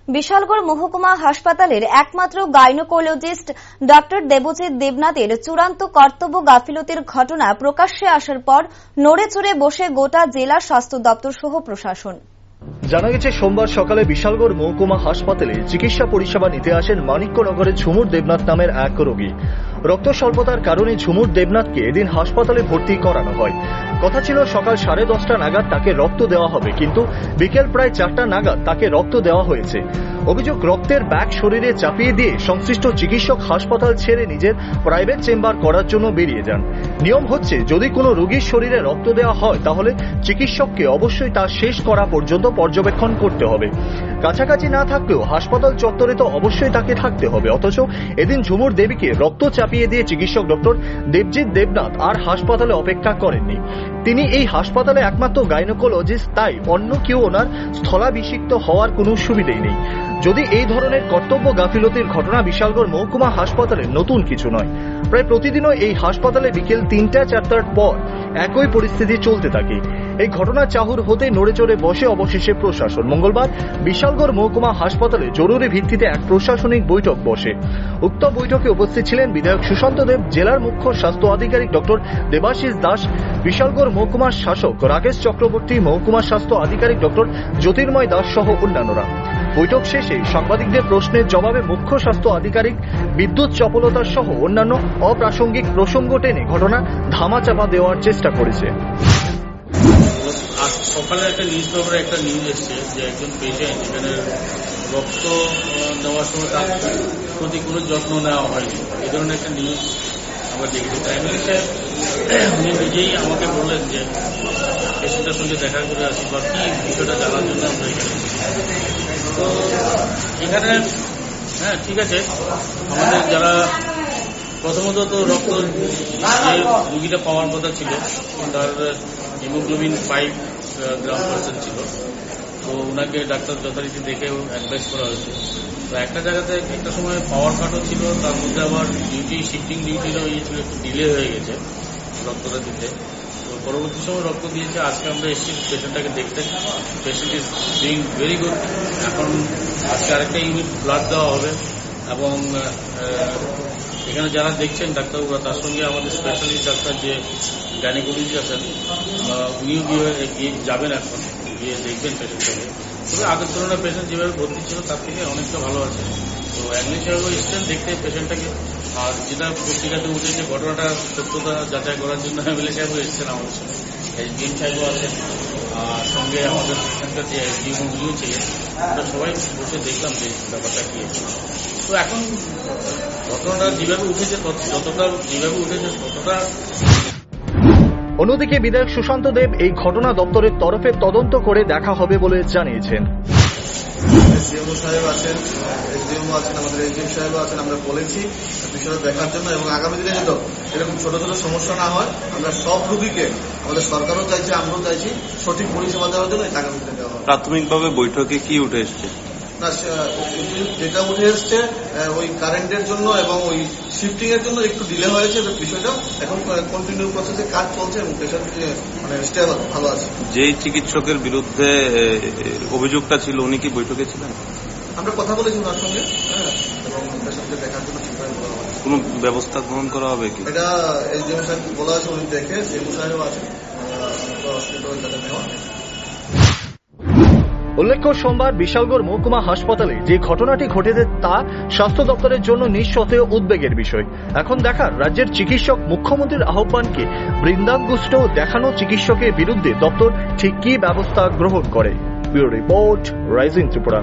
বিশালগড় মহকুমা হাসপাতালের একমাত্র গাইনোকোলজিস্ট ডক্টর দেবজিৎ দেবনাথের চূড়ান্ত কর্তব্য গাফিলতির ঘটনা প্রকাশ্যে আসার পর নড়েচড়ে বসে গোটা জেলা স্বাস্থ্য দপ্তর সহ প্রশাসন। জানা গেছে, সোমবার সকালে বিশালগড় মহকুমা হাসপাতালে চিকিৎসা পরিষেবা নিতে আসেন মানিক্যনগরের ঝুমুর দেবনাথ নামের এক রোগী। রক্ত স্বল্পতার কারণে ঝুমুর দেবনাথকে এদিন হাসপাতালে ভর্তি করানো হয়। কথা ছিল সকাল 10:30 নাগাদ তাকে রক্ত দেওয়া হবে, কিন্তু বিকেল প্রায় 4টা নাগাদ তাকে রক্ত দেওয়া হয়েছে। অভিযোগ, রক্তের ব্যাগ শরীরে চাপিয়ে দিয়ে সংশ্লিষ্ট চিকিৎসক হাসপাতাল ছেড়ে নিজের প্রাইভেট চেম্বার করার জন্য বেরিয়ে যান। নিয়ম হচ্ছে, যদি কোনো রোগীর শরীরে রক্ত দেওয়া হয় তাহলে চিকিৎসককে অবশ্যই তা শেষ করা পর্যন্ত পর্যবেক্ষণ করতে হবে। কাছাকাছি না থাকলেও হাসপাতাল চত্বরে তো অবশ্যই তাকে থাকতে হবে। অথচ এদিন ঝুমুর দেবীকে রক্ত চাপিয়ে দিয়ে চিকিৎসক ডক্টর দেবজিৎ দেবনাথ আর হাসপাতালে অপেক্ষা করেননি। তিনি এই হাসপাতালে একমাত্র গাইনোকোলজিস্ট, তাই অন্য কেউ ওনার স্থলাভিষিক্ত হওয়ার কোনো সুবিধেই নেই। যদি এই ধরনের কর্তব্য গাফিলতির ঘটনা বিশালগড় মহকুমা হাসপাতালে নতুন কিছু নয়। প্রায় প্রতিদিনই এই হাসপাতালে বিকেল 3টা-4টার পর একই পরিস্থিতি চলতে থাকে। এই ঘটনা চাহুর হতে নড়েচড়ে বসে অবশেষে প্রশাসন। মঙ্গলবার বিশালগড় মহকুমা হাসপাতালে জরুরি ভিত্তিতে এক প্রশাসনিক বৈঠক বসে। উক্ত বৈঠকে উপস্থিত ছিলেন বিধায়ক সুশান্ত দেব, জেলার মুখ্য স্বাস্থ্য আধিকারিক ডক্টর দেবাশিস দাস, বিশালগড় মহকুমার শাসক রাকেশ চক্রবর্তী, মহকুমার স্বাস্থ্য আধিকারিক ডক্টর জ্যোতির্ময় দাস সহ অন্যান্যরা। বৈঠক শেষে সাংবাদিকদের প্রশ্নের জবাবে মুখ্য স্বাস্থ্য আধিকারিক বিদ্যুৎ চপলতার সহ অন্যান্য অপ্রাসঙ্গিক প্রসঙ্গ টেনে ঘটনা ধামাচাপা দেওয়ার চেষ্টা করেছে। আজ সকালে একটা নিউজ পেপারে একটা নিউজ এসছে যে একজন পেশেন্ট এখানে রক্ত নেওয়ার সময় তার প্রতি কোনো যত্ন নেওয়া হয়নি, এই ধরনের একটা নিউজ আমরা দেখেছি। প্রাইমারি সাহেব উনি নিজেই আমাকে বললেন যে পেশেন্টের সঙ্গে দেখা করে আসি বা কি বিষয়টা জানার জন্য আমরা এখানে। তো এখানে হ্যাঁ ঠিক আছে, আমাদের যারা প্রথমত তো রক্ত যে রুগীটা পাওয়ার কথা ছিল তার হিমোগ্লোবিন 5 গ্রাম% ছিল, তো ওনাকে ডাক্তার যথারীতি দেখে অ্যাডভাইস করা হয়েছে। তো একটা জায়গাতে একটা সময় পাওয়ার কাটও ছিল, তার মধ্যে আবার শিফটিং ডিউটিরও ছিল, একটু ডিলে হয়ে গেছে রক্তটা দিতে। তো পরবর্তী সময় রক্ত দিয়েছে। আজকে আমরা এসেছি পেশেন্টটাকে দেখতে। Patient is doing very good. এখন আজকে আরেকটা ইউনিট ব্লাড দেওয়া হবে এবং এখানে যারা দেখছেন ডাক্তারবাবুরা, তার সঙ্গে আমাদের স্পেশালিস্ট ডাক্তার যে গাইনোকোলজিস্ট আছেন উনিও গিয়ে যাবেন, এখন গিয়ে দেখবেন পেশেন্টটাকে। তবে আগের তুলনায় পেশেন্ট যেভাবে ভর্তি ছিল তার থেকে অনেকটা ভালো আছে। তো এমনি সাহেবও এসছেন দেখতে পেশেন্টটাকে। আর যেটা পত্রিকাতে উঠেছে ঘটনাটা সত্যতা যাচাই করার জন্য এমএলএ সাহেবও এসছেন আমাদের সঙ্গে, এসডিএম সাহেবও আছেন, আর সঙ্গে আমাদের পেশেন্টের যে এসডিএম উনিও ছিলেন। আমরা সবাই বসে দেখলাম যে ব্যাপারটা কি। তো এখন ঘটনাটা যেভাবে উঠেছে ততটা অন্যদিকে বিধায়ক সুশান্ত দেব এই ঘটনা দপ্তরের তরফে তদন্ত করে দেখা হবে বলে জানিয়েছেন। এসডিএমও সাহেব আছেন, এসডিএমও আছেন, আমাদের এসডিএম সাহেবও আছেন। আমরা বলেছি বিষয়টা দেখার জন্য এবং আগামী দিনে যেন এরকম ছোট ছোট সমস্যা না হয়, আমরা সব রোগীকে, আমাদের সরকারও চাইছে, আমরাও চাইছি সঠিক পরিষেবা দেওয়ার জন্য আগামী দিনে দেওয়া হবে। প্রাথমিকভাবে বৈঠকে কি উঠে এসছে? না, যেটা উঠে এসছে ওই কারেন্টের জন্য এবং ওই শিফটিং এর জন্য একটু ডিলে হয়েছে বিষয়টা। এখন কন্টিনিউ প্রসেসে কাজ চলছে এবং পেশেন্ট মানে স্টেবল, ভালো আছে। যেই চিকিৎসকের বিরুদ্ধে অভিযোগটা ছিল উনি কি বৈঠকে ছিলেন? আমরা কথা বলেছি ওনার সঙ্গে, এবং পেশেন্টকে দেখার জন্য ঠিকভাবে বলা হবে। কোনো ব্যবস্থা গ্রহণ করা হবে কি? এটা এসডিএম সাহেব বলা আছে, উনি দেখে সিএমও সাহেবও আছেন, হসপিটাল যাতে নেওয়া। উল্লেখ্য, সোমবার বিশালগড় মহকুমা হাসপাতালে যে ঘটনাটি ঘটেছে তা স্বাস্থ্য দপ্তরের জন্য নিঃসন্দেহে উদ্বেগের বিষয়। এখন দেখার রাজ্যের চিকিৎসক মুখ্যমন্ত্রীর আহ্বানকে বৃন্দাঙ্গুষ্ট দেখানো চিকিৎসকের বিরুদ্ধে দপ্তর ঠিক কি ব্যবস্থা গ্রহণ করে। Bureau report, rising Tripura.